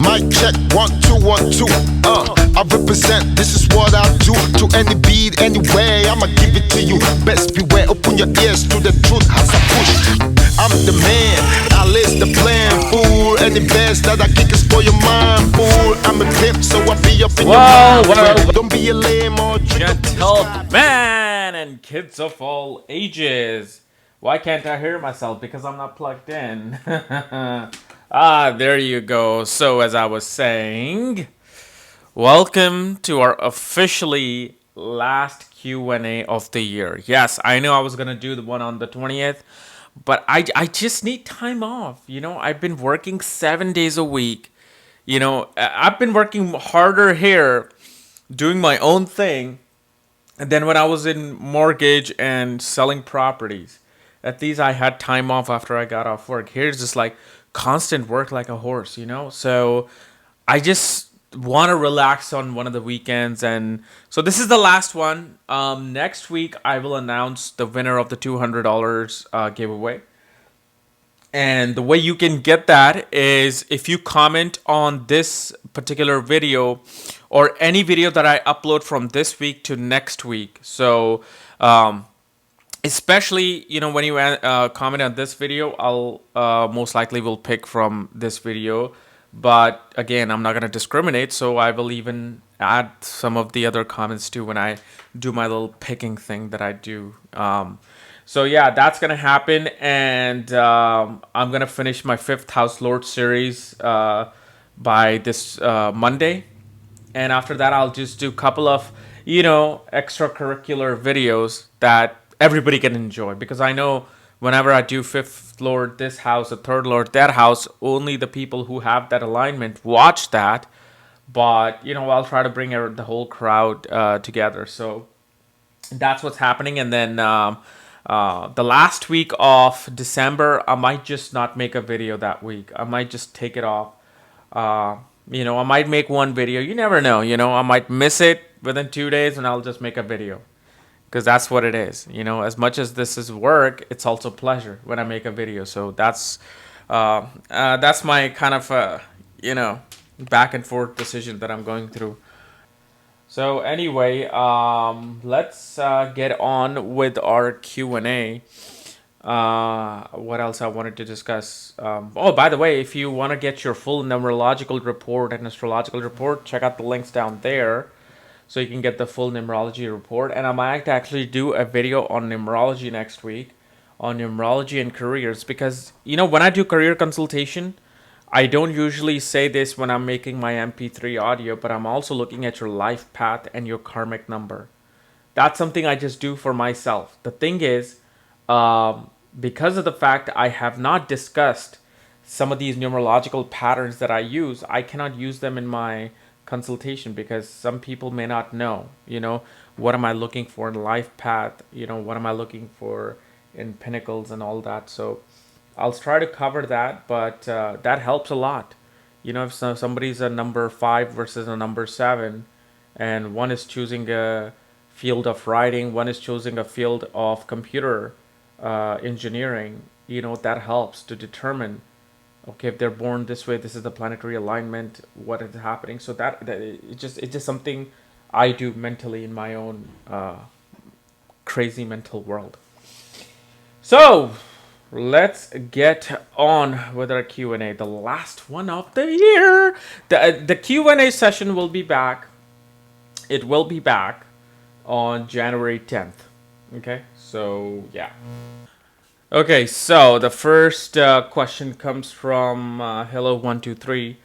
Mic check, 1 2 1 2. I represent, this is what I do. To any beat, anyway, I'ma give it to you. Best beware, open your ears to the truth as I push. I'm the man, I list the plan, fool. Any best that I kick is for your mind, fool. I'm a pimp, so I be up in your mind. Don't be a lame or gentlemen and kids of all ages. Why can't I hear myself? Because I'm not plugged in. There you go. So as I was saying, welcome to our officially last Q&A of the year. Yes, I know I was going to do the one on the 20th, but I just need time off. You know, I've been working 7 days a week. You know, I've been working harder here, doing my own thing, than when I was in mortgage and selling properties. At least I had time off after I got off work. Here's just like constant work like a horse, you know? So I just want to relax on one of the weekends. And so this is the last one. Next week, I will announce the winner of the $200 giveaway. And the way you can get that is if you comment on this particular video or any video that I upload from this week to next week. So, especially, you know, when you comment on this video, I'll most likely will pick from this video. But again, I'm not going to discriminate, so I will even add some of the other comments too when I do my little picking thing that I do. So yeah, that's going to happen, and I'm going to finish my 5th House Lord series by this Monday. And after that, I'll just do a couple of, you know, extracurricular videos that everybody can enjoy. Because I know whenever I do 5th Lord this house, the 3rd Lord that house, only the people who have that alignment watch that. But, you know, I'll try to bring the whole crowd together. So that's what's happening. And then the last week of December, I might just not make a video that week. I might just take it off. You know, I might make one video. You never know. You know, I might miss it within 2 days and I'll just make a video. Because that's what it is. You know, as much as this is work, it's also pleasure when I make a video. So that's my kind of, you know, back and forth decision that I'm going through. So anyway, let's get on with our Q&A. What else I wanted to discuss? Oh, by the way, if you want to get your full numerological report and astrological report, check out the links down there. So you can get the full numerology report. And I might actually do a video on numerology next week, on numerology and careers. Because, you know, when I do career consultation, I don't usually say this when I'm making my MP3 audio, but I'm also looking at your life path and your karmic number. That's something I just do for myself. The thing is, because of the fact I have not discussed some of these numerological patterns that I use, I cannot use them in my consultation because some people may not know, you know, what am I looking for in life path, you know, what am I looking for in pinnacles and all that. So I'll try to cover that, but that helps a lot. You know, if somebody's a number 5 versus a number 7, and one is choosing a field of writing, one is choosing a field of computer engineering, you know, that helps to determine, okay, if they're born this way, this is the planetary alignment, what is happening. So that it's just something I do mentally in my own crazy mental world. So let's get on with our Q&A, the last one of the year. The Q&A session will be back. It will be back on January 10th. Okay, so yeah. Okay, so the first question comes from Hello123.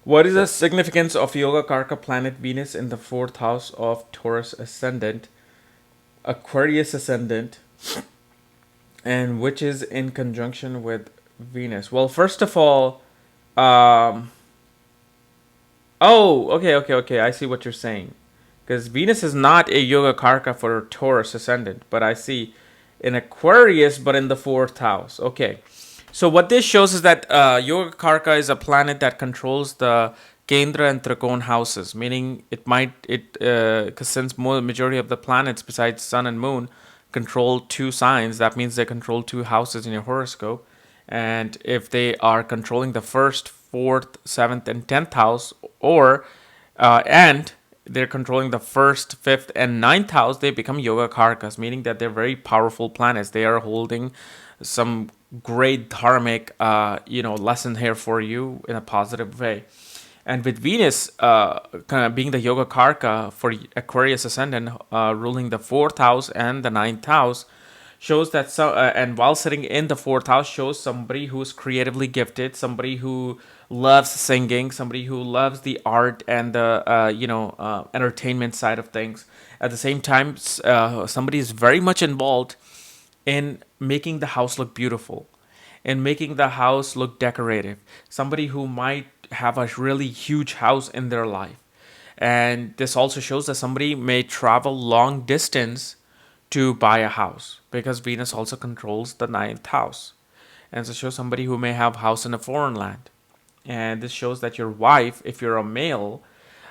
What is the significance of Yoga Karka planet Venus in the 4th house of Taurus Ascendant, Aquarius Ascendant, and which is in conjunction with Venus? Well, first of all, okay, I see what you're saying. Because Venus is not a Yoga Karka for Taurus Ascendant, but I see in Aquarius, but in the 4th house. Okay, so what this shows is that Yoga Karka is a planet that controls the Kendra and Trikona houses, meaning because since majority of the planets besides Sun and Moon control 2 signs, that means they control 2 houses in your horoscope. And if they are controlling the first 4th, 7th, and 10th house, or and they're controlling the 1st, 5th, and 9th house, they become yoga karkas, meaning that they're very powerful planets. They are holding some great dharmic, lesson here for you in a positive way. And with Venus kind of being the yoga karka for Aquarius ascendant, ruling the 4th house and the 9th house, shows that and while sitting in the 4th house, shows somebody who's creatively gifted, somebody who loves singing, somebody who loves the art and the entertainment side of things. At the same time, somebody is very much involved in making the house look beautiful, in making the house look decorative. Somebody who might have a really huge house in their life. And this also shows that somebody may travel long distance to buy a house, because Venus also controls the 9th house. And so shows somebody who may have a house in a foreign land. And this shows that your wife, if you're a male,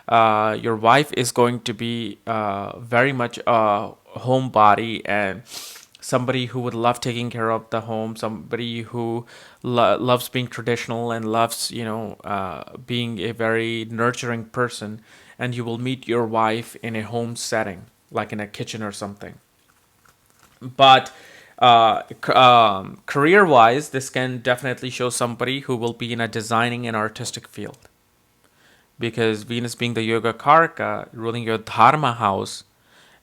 your wife is going to be very much a homebody and somebody who would love taking care of the home, somebody who loves being traditional and loves, being a very nurturing person. And you will meet your wife in a home setting, like in a kitchen or something. But career-wise, this can definitely show somebody who will be in a designing and artistic field. Because Venus being the yoga karka, ruling your dharma house,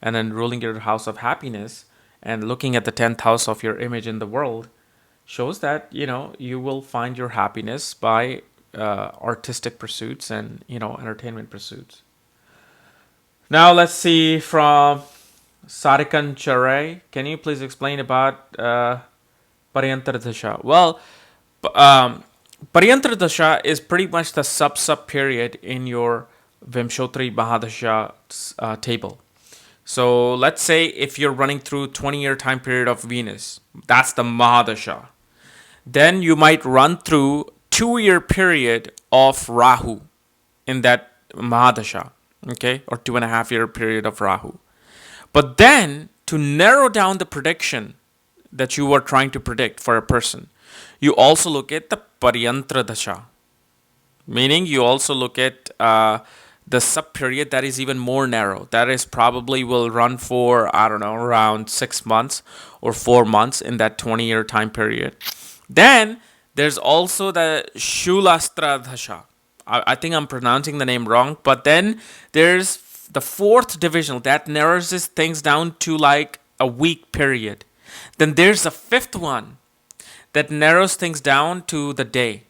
and then ruling your house of happiness, and looking at the 10th house of your image in the world, shows that, you will find your happiness by artistic pursuits and, entertainment pursuits. Now let's see from Sarikan Charay. Can you please explain about Parantra dasha? Well, Parantra dasha is pretty much the sub period in your Vimshotri Mahadasha table. So let's say if you're running through 20-year time period of Venus, that's the Mahadasha. Then you might run through 2-year period of Rahu in that Mahadasha, okay, or 2.5-year period of Rahu. But then, to narrow down the prediction that you were trying to predict for a person, you also look at the Parantra dasha. Meaning, you also look at the sub-period that is even more narrow. That is probably will run for, around 6 months or 4 months in that 20-year time period. Then, there's also the Shulastra dasha. I think I'm pronouncing the name wrong. But then, there's the 4th division that narrows things down to like a week period. Then there's the 5th one that narrows things down to the day.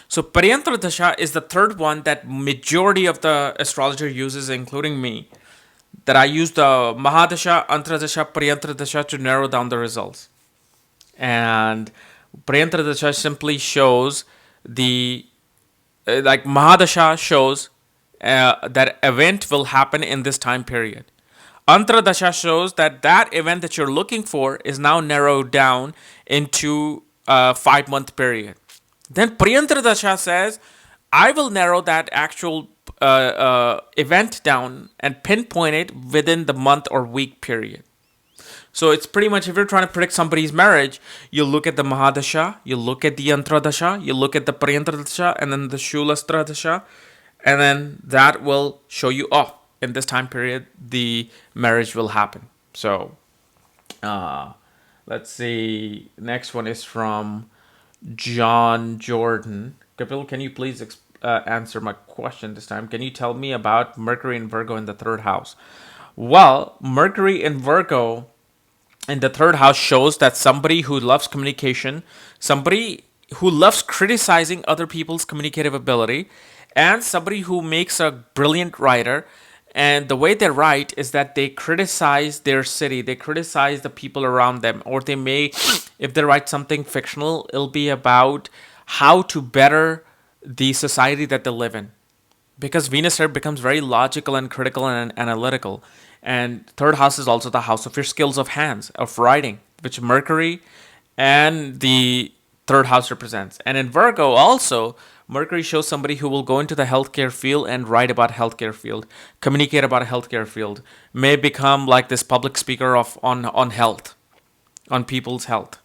So Parantra dasha is the 3rd one that majority of the astrologer uses, including me. That I use the Mahadasha, Antradasha, Parantra dasha to narrow down the results. And Parantra dasha simply shows like Mahadasha shows that event will happen in this time period. Antradasha shows that event that you're looking for is now narrowed down into a 5-month period. Then Parantra dasha says, I will narrow that actual event down and pinpoint it within the month or week period. So it's pretty much, if you're trying to predict somebody's marriage, you look at the Mahadasha, you look at the Antradasha, you look at the Parantra dasha, and then the Shulastra dasha. And then that will show you, in this time period, the marriage will happen. So, let's see. Next one is from John Jordan. Kapiel, can you please answer my question this time? Can you tell me about Mercury and Virgo in the 3rd house? Well, Mercury in Virgo in the 3rd house shows that somebody who loves communication, somebody who loves criticizing other people's communicative ability, and somebody who makes a brilliant writer. And the way they write is that they criticize their city, they criticize the people around them, or they may, if they write something fictional, it'll be about how to better the society that they live in. Because Venus here becomes very logical and critical and analytical. And 3rd house is also the house of your skills of hands, of writing, which Mercury and the 3rd house represents. And in Virgo also, Mercury shows somebody who will go into the healthcare field and write about healthcare field, communicate about a healthcare field, may become like this public speaker on health, on people's health.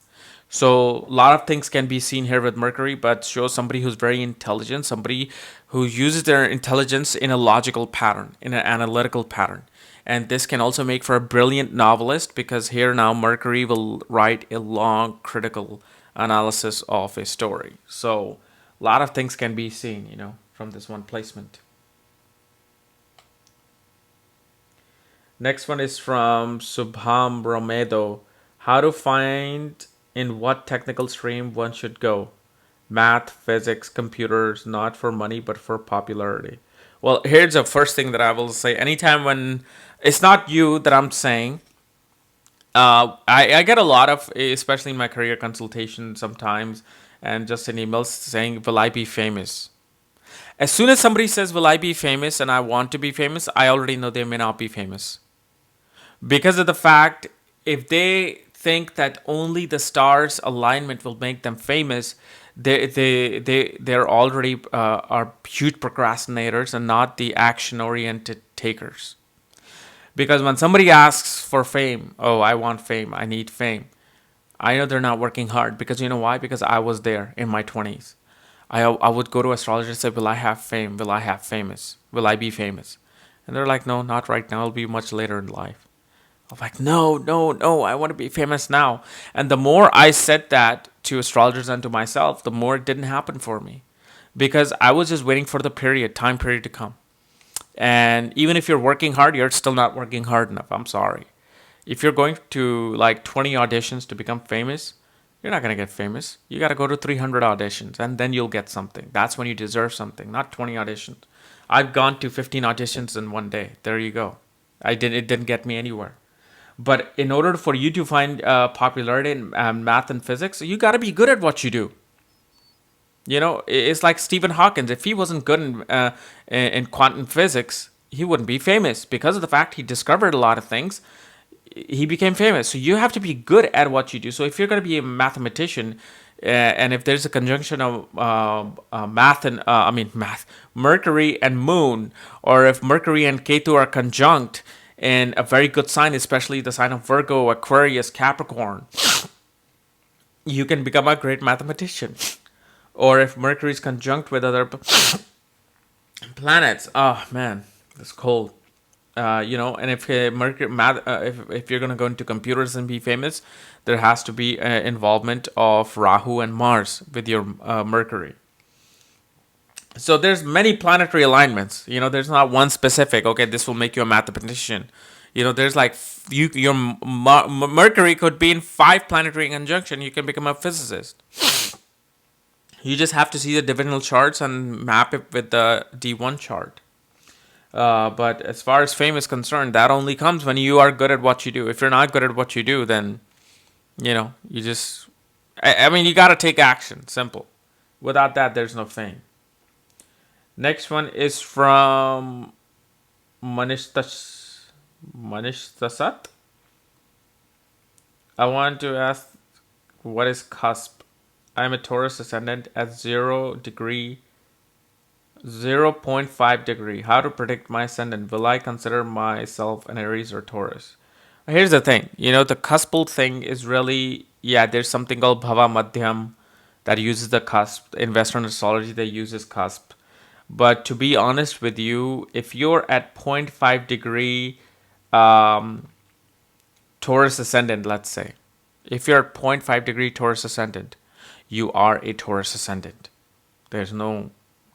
So a lot of things can be seen here with Mercury, but shows somebody who's very intelligent, somebody who uses their intelligence in a logical pattern, in an analytical pattern. And this can also make for a brilliant novelist, because here now Mercury will write a long critical analysis of a story. So a lot of things can be seen, from this one placement. Next one is from Subham Romedo. How to find in what technical stream one should go? Math, physics, computers, not for money, but for popularity. Well, here's the first thing that I will say. Anytime when it's not you that I'm saying, I get a lot of, especially in my career consultation sometimes, and just in emails saying, will I be famous? As soon as somebody says, will I be famous, and I want to be famous, I already know they may not be famous. Because of the fact, if they think that only the stars alignment will make them famous, they're already are huge procrastinators and not the action oriented takers. Because when somebody asks for fame, oh, I want fame, I need fame, I know they're not working hard. Because you know why? Because I was there in my 20s. I would go to astrologers and say, will I have fame? Will I have famous? Will I be famous? And they're like, no, not right now. It'll be much later in life. I'm like, no, I want to be famous now. And the more I said that to astrologers and to myself, the more it didn't happen for me. Because I was just waiting for the time period to come. And even if you're working hard, you're still not working hard enough. I'm sorry. If you're going to like 20 auditions to become famous, you're not going to get famous. You got to go to 300 auditions and then you'll get something. That's when you deserve something, not 20 auditions. I've gone to 15 auditions in one day. There you go. It didn't get me anywhere. But in order for you to find popularity in math and physics, you got to be good at what you do. It's like Stephen Hawking. If he wasn't good in quantum physics, he wouldn't be famous. Because of the fact he discovered a lot of things, he became famous. So you have to be good at what you do. So if you're going to be a mathematician, and if there's a conjunction of Mercury and Moon, or if Mercury and Ketu are conjunct, and a very good sign, especially the sign of Virgo, Aquarius, Capricorn, you can become a great mathematician. Or if Mercury is conjunct with other planets, oh man, it's cold. And if if you're gonna go into computers and be famous, there has to be involvement of Rahu and Mars with your Mercury. So there's many planetary alignments. There's not one specific. Okay, this will make you a mathematician. There's like your Mercury could be in 5 planetary conjunction. You can become a physicist. You just have to see the divisional charts and map it with the D1 chart. But as far as fame is concerned, that only comes when you are good at what you do. If you're not good at what you do, then you just. You got to take action. Simple. Without that, there's no fame. Next one is from Manish Tasat. I want to ask, what is cusp? I am a Taurus ascendant at 0.5 degree. How to predict my ascendant? Will I consider myself an Aries or Taurus? Here's the thing. The cuspal thing is really, there's something called Bhava Madhyam that uses the cusp. In Western astrology, they use cusp. But to be honest with you, if you're at 0.5 degree Taurus ascendant, let's say, if you're at 0.5 degree Taurus ascendant, you are a Taurus ascendant. There's no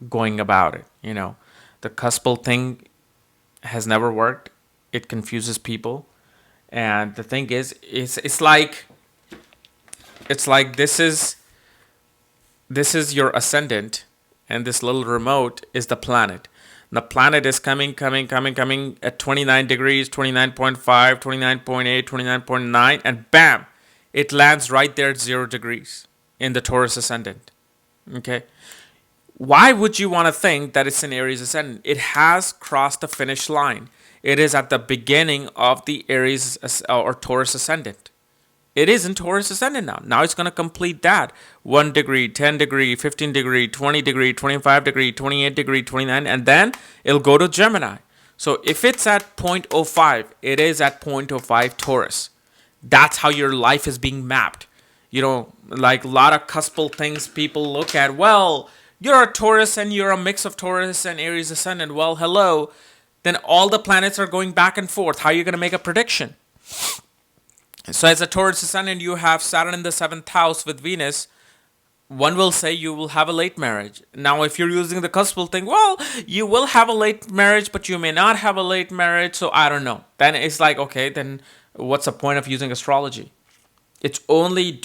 going about it. The cuspal thing has never worked. It confuses people. And the thing is, it's like this is your ascendant, and this little remote is the planet. The planet is coming at 29 degrees, 29.5, 29.8, 29.9, and bam, it lands right there at 0 degrees in the Taurus ascendant. Okay? Why would you want to think that it's an Aries ascendant? It has crossed the finish line. It is at the beginning of the Aries or Taurus ascendant. It is in Taurus ascendant now. Now it's going to complete that. 1 degree, 10 degree, 15 degree, 20 degree, 25 degree, 28 degree, 29, and then it'll go to Gemini. So if it's at 0.05, it is at 0.05 Taurus. That's how your life is being mapped. Like a lot of cuspal things people look at. Well, you're a Taurus and you're a mix of Taurus and Aries ascendant. Well, hello. Then all the planets are going back and forth. How are you going to make a prediction? So as a Taurus ascendant, you have Saturn in the 7th house with Venus. One will say you will have a late marriage. Now, if you're using the cuspal thing, well, you will have a late marriage, but you may not have a late marriage. So I don't know. Then it's like, okay, then what's the point of using astrology? It's only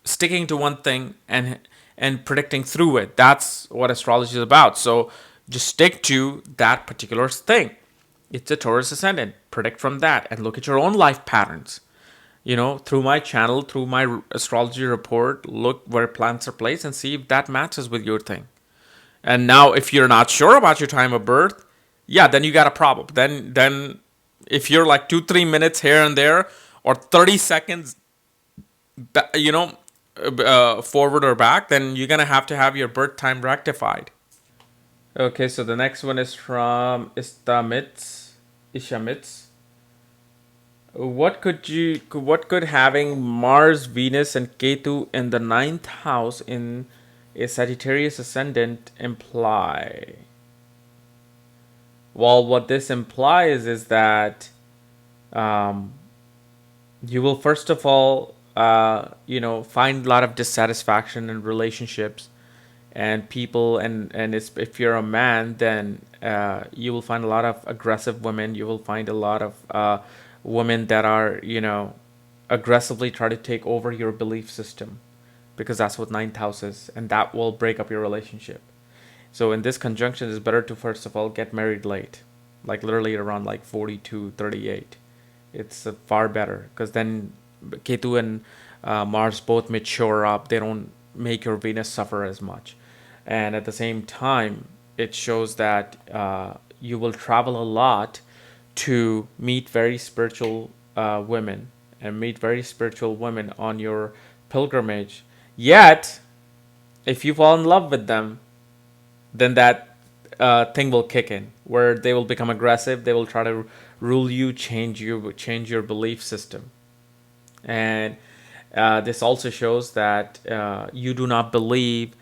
sticking to one thing and predicting through it. That's what astrology is about. So just stick to that particular thing. It's a Taurus ascendant. Predict from that and look at your own life patterns. Through my channel, through my astrology report, look where planets are placed and see if that matches with your thing. And now, if you're not sure about your time of birth, yeah, then you got a problem. Then if you're like 2-3 minutes here and there, or 30 seconds, forward or back, then you're gonna have to have your birth time rectified. Okay, so the next one is from Ishamitz. What could having Mars, Venus, and Ketu in the 9th house in a Sagittarius ascendant imply? Well, what this implies is that you will first of all, find a lot of dissatisfaction in relationships and people, and if you're a man, then you will find a lot of aggressive women. You will find a lot of women that are, aggressively try to take over your belief system, because that's what 9th house is, and that will break up your relationship. So in this conjunction, it's better to first of all get married late, like literally around like 42, 38. It's far better, because then Ketu and Mars both mature up. They don't make your Venus suffer as much. And at the same time, it shows that you will travel a lot to meet very spiritual women and meet very spiritual women on your pilgrimage. Yet, if you fall in love with them, then that thing will kick in, where they will become aggressive. They will try to rule you, change your belief system. And this also shows that you do not believe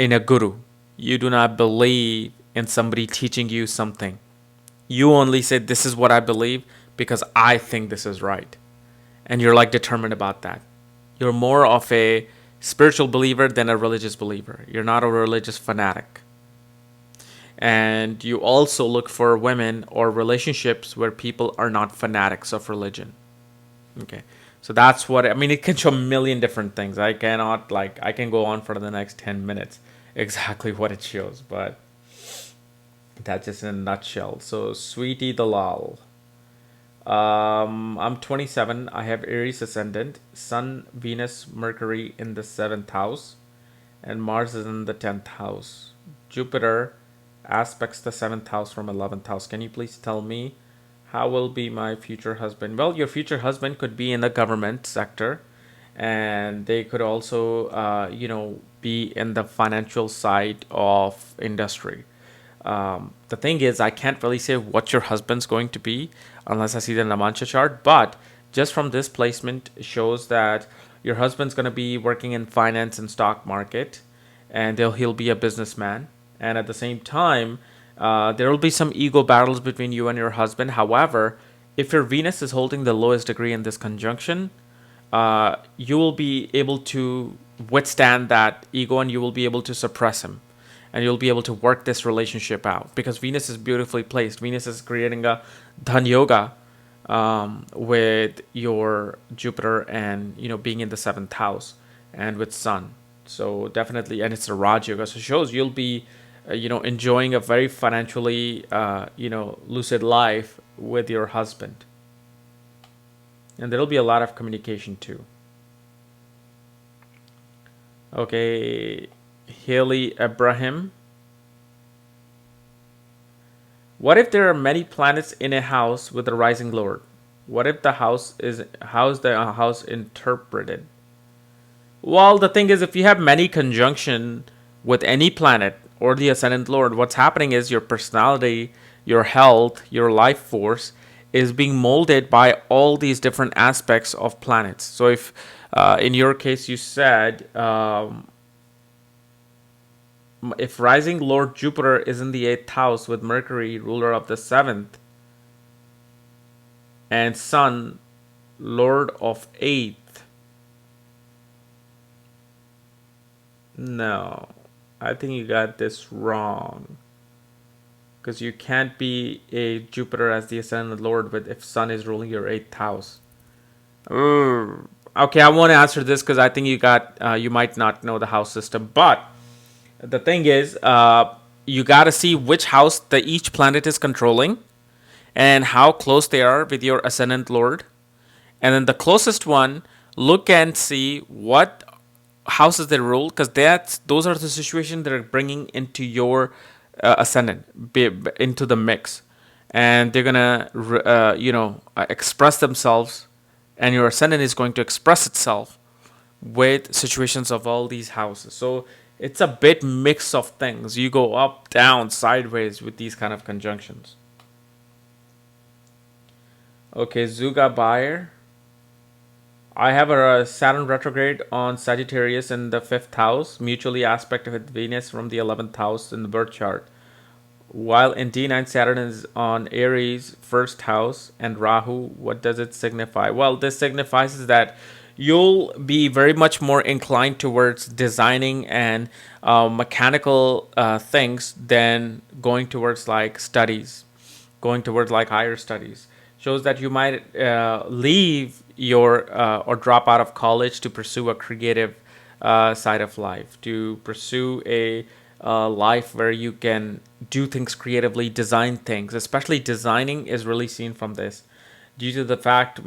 in a guru. You do not believe in somebody teaching you something. You only say, this is what I believe because I think this is right. And you're like determined about that. You're more of a spiritual believer than a religious believer. You're not a religious fanatic. And you also look for women or relationships where people are not fanatics of religion. Okay. So that's what, it can show a million different things. I can go on for the next 10 minutes exactly what it shows, but that's just in a nutshell. So, Sweetie Dalal. I'm 27. I have Aries ascendant, Sun, Venus, Mercury in the 7th house, and Mars is in the 10th house. Jupiter aspects the 7th house from 11th house. Can you please tell me how will be my future husband? Well, your future husband could be in the government sector, and they could also, be in the financial side of industry. The thing is, I can't really say what your husband's going to be unless I see the Namancha chart, but just from this placement shows that your husband's going to be working in finance and stock market, and he'll be a businessman. And at the same time, there will be some ego battles between you and your husband. However, if your Venus is holding the lowest degree in this conjunction, you will be able to withstand that ego, and you will be able to suppress him. And you'll be able to work this relationship out, because Venus is beautifully placed. Venus is creating a Dhan Yoga with your Jupiter and, being in the 7th house and with Sun. So definitely, and it's a Raj Yoga. So it shows you'll be, enjoying a very financially, lucid life with your husband. And there'll be a lot of communication too. Okay. Haley Abraham. What if there are many planets in a house with a rising lord? What if how's the house interpreted? Well, the thing is, if you have many conjunction with any planet or the ascendant lord, what's happening is your personality, your health, your life force is being molded by all these different aspects of planets. So if in your case you said if rising Lord Jupiter is in the 8th house with Mercury, ruler of the 7th, and Sun, Lord of 8th. No, I think you got this wrong. Because you can't be a Jupiter as the Ascendant Lord with if Sun is ruling your 8th house. Okay, I want to answer this because I think you might not know the house system. But the thing is, you got to see which house each planet is controlling and how close they are with your Ascendant Lord. And then the closest one, look and see what houses they rule, because those are the situations that are bringing into your Ascendant into the mix. And they're going to, express themselves, and your Ascendant is going to express itself with situations of all these houses. So it's a bit mix of things. You go up, down, sideways with these kind of conjunctions. Okay, Zuga Bayer. I have a Saturn retrograde on Sagittarius in the 5th house, mutually aspect with Venus from the 11th house in the birth chart. While in D9, Saturn is on Aries, 1st house, and Rahu. What does it signify? Well, this signifies that you'll be very much more inclined towards designing and mechanical things than going towards like studies, going towards like higher studies. Shows that you might leave your or drop out of college to pursue a creative side of life, to pursue a life where you can do things creatively, design things. Especially designing is really seen from this, due to the fact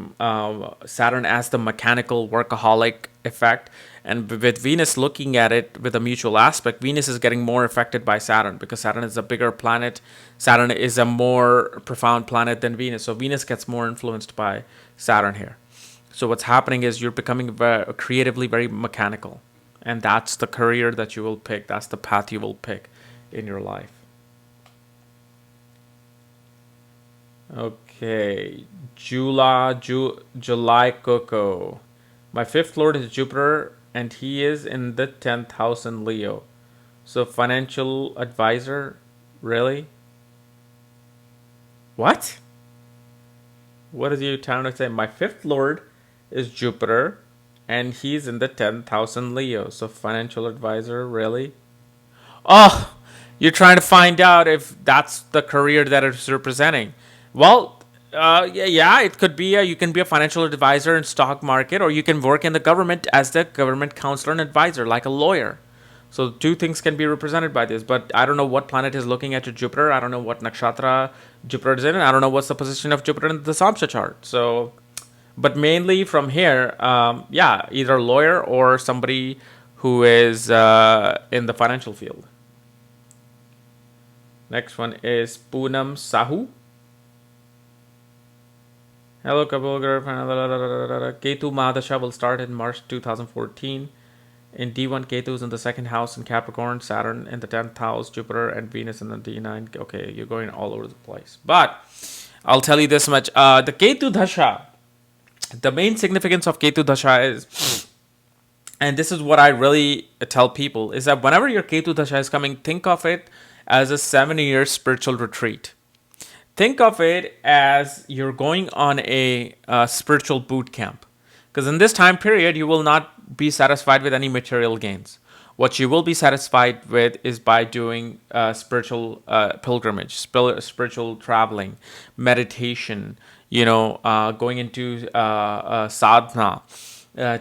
Saturn has the mechanical workaholic effect, and with Venus looking at it with a mutual aspect, Venus is getting more affected by Saturn because Saturn is a bigger planet. Saturn is a more profound planet than Venus, so Venus gets more influenced by Saturn here. So what's happening is you're becoming creatively very mechanical, and that's the career that you will pick. That's the path you will pick in your life. Okay, July Coco. My 5th lord is Jupiter, and he is in the 10th house in Leo. So financial advisor, really? What? What is you trying to say? My 5th lord is Jupiter, and he's in the 10th house in Leo. So financial advisor, really? Oh, you're trying to find out if that's the career that it's representing. Well, yeah, it could be. You can be a financial advisor in stock market, or you can work in the government as the government counselor and advisor, like a lawyer. So two things can be represented by this. But I don't know what planet is looking at your Jupiter. I don't know what nakshatra Jupiter is in. And I don't know what's the position of Jupiter in the Samsa chart. So, but mainly from here, either a lawyer or somebody who is in the financial field. Next one is Poonam Sahu. Hello, Kapiel Raaj. Ketu Mahadasha will start in March 2014. In D1, Ketu is in the 2nd house in Capricorn, Saturn in the 10th house, Jupiter and Venus in the D9. Okay, you're going all over the place. But I'll tell you this much. The Ketu Dasha, the main significance of Ketu Dasha is, and this is what I really tell people, is that whenever your Ketu Dasha is coming, think of it as a 7-year spiritual retreat. Think of it as you're going on a spiritual boot camp. Because in this time period, you will not be satisfied with any material gains. What you will be satisfied with is by doing spiritual pilgrimage, spiritual traveling, meditation, going into sadhana,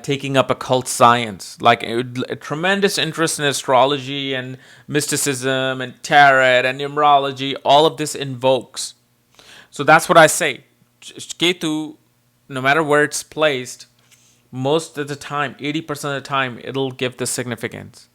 taking up occult science, like a tremendous interest in astrology and mysticism and tarot and numerology. All of this invokes. So that's what I say. Ketu, no matter where it's placed, most of the time, 80% of the time, it'll give the significance.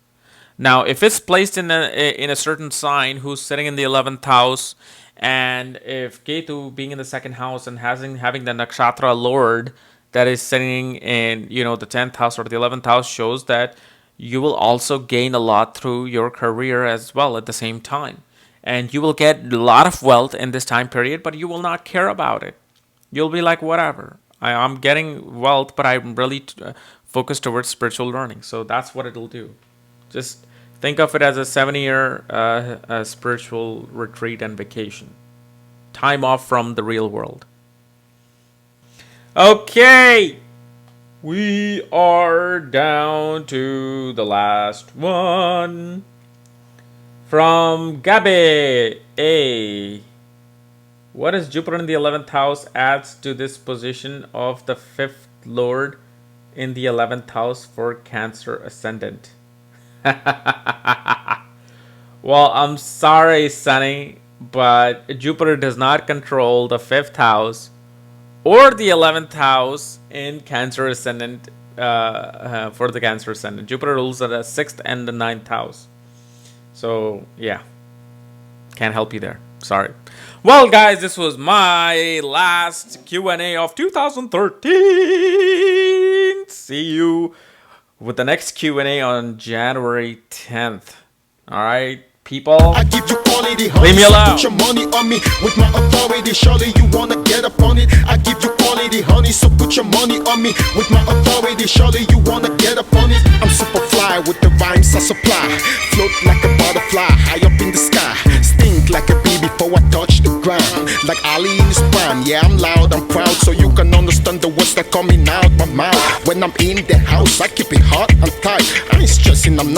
Now, if it's placed in a certain sign who's sitting in the 11th house, and if Ketu being in the 2nd house and having the nakshatra lord that is sitting in the 10th house or the 11th house, shows that you will also gain a lot through your career as well at the same time. And you will get a lot of wealth in this time period, but you will not care about it. You'll be like, whatever. I'm getting wealth, but I'm really focused towards spiritual learning. So that's what it'll do. Just think of it as a 7-year spiritual retreat and vacation. Time off from the real world. Okay. We are down to the last one. From Gabe A. What is Jupiter in the 11th house adds to this position of the 5th Lord in the 11th house for Cancer Ascendant? Well, I'm sorry, Sunny, but Jupiter does not control the 5th house or the 11th house in Cancer Ascendant for the Cancer Ascendant. Jupiter rules at the 6th and the 9th house. So, yeah. Can't help you there. Sorry. Well, guys, this was my last Q&A of 2013. See you with the next Q&A on January 10th. All right, people. I give you quality, honey, Leave me alone. so put your money on me with my authority. Surely you wanna get up on it. I give you quality, honey, so put your money on me with my authority. Surely you wanna get up on it. I'm super fly with the rhymes I supply. Float like a butterfly high up in the sky. Stink like a bee before I touch the ground. Like Ali in his prime. Yeah, I'm loud, I'm proud, so you can understand the words that coming out my mouth. When I'm in the house, I keep it hot and tight. I ain't stressing, I'm not